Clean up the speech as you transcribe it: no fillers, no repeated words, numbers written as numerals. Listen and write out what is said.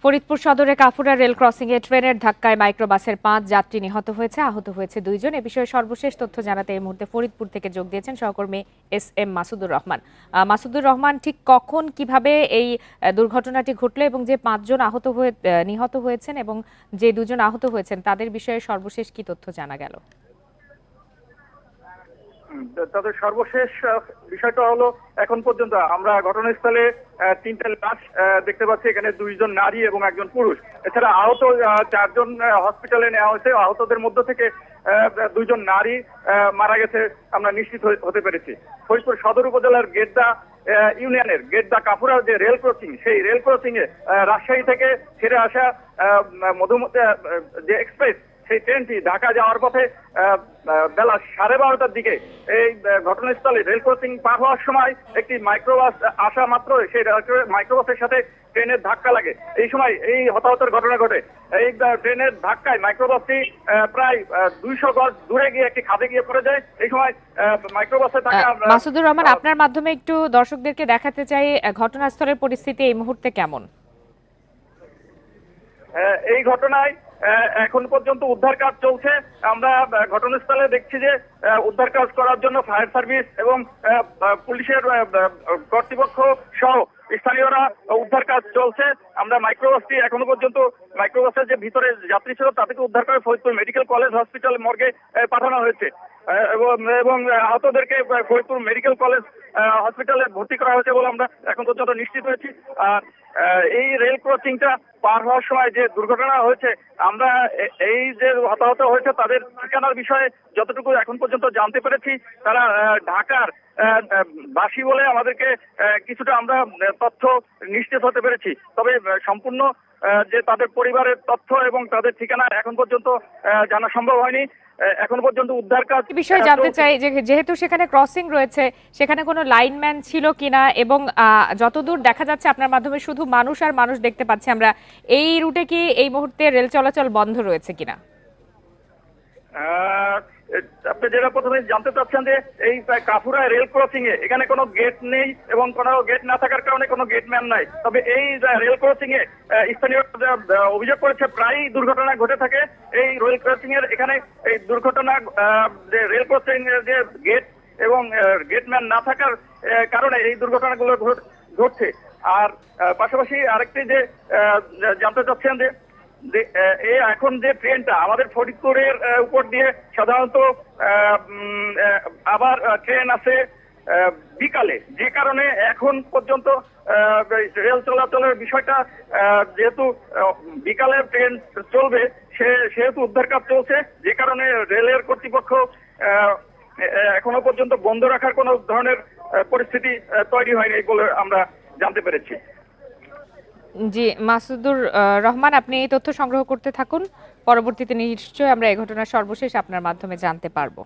ফরিদপুর সদরে কাফুরা রেল ক্রসিংয়ে ট্রেনের ধাক্কায় মাইক্রোবাসের ৫ যাত্রী নিহত হয়েছে, আহত হয়েছে ২ জন। এ বিষয়ে সর্বশেষ তথ্য জানাতে এই মুহূর্তে ফরিদপুর থেকে যোগ দিয়েছেন সহকর্মী এস.এম. মাসুদুর রহমান। মাসুদুর রহমান, ঠিক কখন কিভাবে এই দুর্ঘটনাটি ঘটলো এবং যে ৫ জন নিহত হয়েছেন এবং যে ২ জন আহত হয়েছেন তাদের বিষয়ে সর্বশেষ কি তথ্য জানা গেল? তাদের সর্বশেষ বিষয়টা হলো, এখন পর্যন্ত আমরা ঘটনাস্থলে ৩টা লাশ দেখতে পাচ্ছি। এখানে ২ জন নারী এবং ১ জন পুরুষ। এছাড়া আহত ৪ জন হসপিটালে নেওয়া হয়েছে। আহতদের মধ্য থেকে ২ জন নারী মারা গেছে আমরা নিশ্চিত হতে পেরেছি। ফরিদপুর সদর উপজেলার গেদ্দা ইউনিয়নের গেদ্দা কাফুরা যে রেল ক্রসিং, সেই রেল ক্রসিং এ রাজশাহী থেকে ছেড়ে আসা মধুমতি যে এক্সপ্রেস, সেই ট্রেনটি ঢাকা যাওয়ার পথে বেলা 12:30টার দিকে এই ঘটনাস্থলে রেল ক্রসিং পার হওয়ার সময় একটি মাইক্রোবাস আসা মাত্র সেই মাইক্রোবাসের সাথে ট্রেনের ধাক্কা লাগে। এই সময় এই হতাহতের ঘটনা ঘটে। এই ট্রেনের ধাক্কায় মাইক্রোবাসটি প্রায় 200 গজ দূরে গিয়ে একটি খাদে গিয়ে পড়ে যায়। এই সময় মাইক্রোবাসে থাকা মাসুদুর রহমান, আপনার মাধ্যমে একটু দর্শকদেরকে দেখাতে চাই ঘটনাস্থলের পরিস্থিতি এই মুহূর্তে কেমন। এই ঘটনায় এখন পর্যন্ত উদ্ধার কাজ চলছে। আমরা ঘটনাস্থলে দেখছি যে উদ্ধার কাজ করার জন্য ফায়ার সার্ভিস এবং পুলিশের কর্তৃপক্ষ সহ স্থানীয়রা উদ্ধার কাজ চলছে। আমরা মাইক্রোবাসটি এখনো পর্যন্ত মাইক্রোবাসের যে ভিতরে যাত্রী ছিল তাদেরকে উদ্ধার করে ফরিদপুর মেডিকেল কলেজ হসপিটাল মর্গে পাঠানো হয়েছে এবং আহতদেরকে ফরিদপুর মেডিকেল কলেজ হসপিটালে ভর্তি করা হয়েছে বলে আমরা এখন পর্যন্ত নিশ্চিত হয়েছি। আর এই রেল ক্রসিংটা পার হওয়ার সময় যে দুর্ঘটনা হয়েছে, আমরা এই যে হতাহত হয়েছে তাদের ঠিকানার বিষয়ে যতটুকু এখন পর্যন্ত জানতে পেরেছি, তারা ঢাকার বাসী বলে আমাদেরকে কিছুটা আমরা তথ্য নিশ্চিত হতে পেরেছি। তবে সম্পূর্ণ যে তাদের পরিবারের তথ্য এবং তাদের ঠিকানা এখন পর্যন্ত জানা সম্ভব হয়নি। এখন পর্যন্ত উদ্ধার কাজ বিষয়ে জানতে চাই যে যেহেতু সেখানে ক্রসিং রয়েছে, সেখানে কোনো লাইনম্যান ছিল কিনা এবং যতদূর দেখা যাচ্ছে আপনার মাধ্যমে শুধু মানুষ আর মানুষ দেখতে পাচ্ছি আমরা, এই রুটে কি এই মুহূর্তে রেল চলাচল বন্ধ রয়েছে কিনা? আপনি যেটা প্রথমে জানতে চাচ্ছেন যে এই কাফুরা রেল ক্রসিং এ এখানে কোনো গেট নেই এবং কোনো গেট না থাকার কারণে কোনো গেটম্যান নাই। তবে এই রেল ক্রসিং এ স্থানীয় অভিযোগ করেছে প্রায়ই দুর্ঘটনা ঘটে থাকে। এই রেল ক্রসিং এর এখানে এই দুর্ঘটনা যে রেল ক্রসিং এর যে গেট এবং গেটম্যান না থাকার কারণে এই দুর্ঘটনাগুলো ঘটছে। আর পাশাপাশি আরেকটি যে জানতে চাচ্ছেন যে এখন যে ট্রেনটা আমাদের ফরিদপুরের উপর দিয়ে সাধারণত আবার ট্রেন আছে বিকালে, যে কারণে এখন পর্যন্ত রেল চলাচলের বিষয়টা যেহেতু বিকালে ট্রেন চলবে সেহেতু উদ্ধার কাজ চলছে, যে কারণে রেলের কর্তৃপক্ষ এখনো পর্যন্ত বন্ধ রাখার কোনো ধরনের পরিস্থিতি তৈরি হয়নি বলে আমরা জানতে পেরেছি। জি, মাসুদুর রহমান, আপনি এই তথ্য সংগ্রহ করতে থাকুন। পরবর্তীতে নিশ্চয়ই আমরা এই ঘটনার সর্বশেষ আপনার মাধ্যমে জানতে পারবো।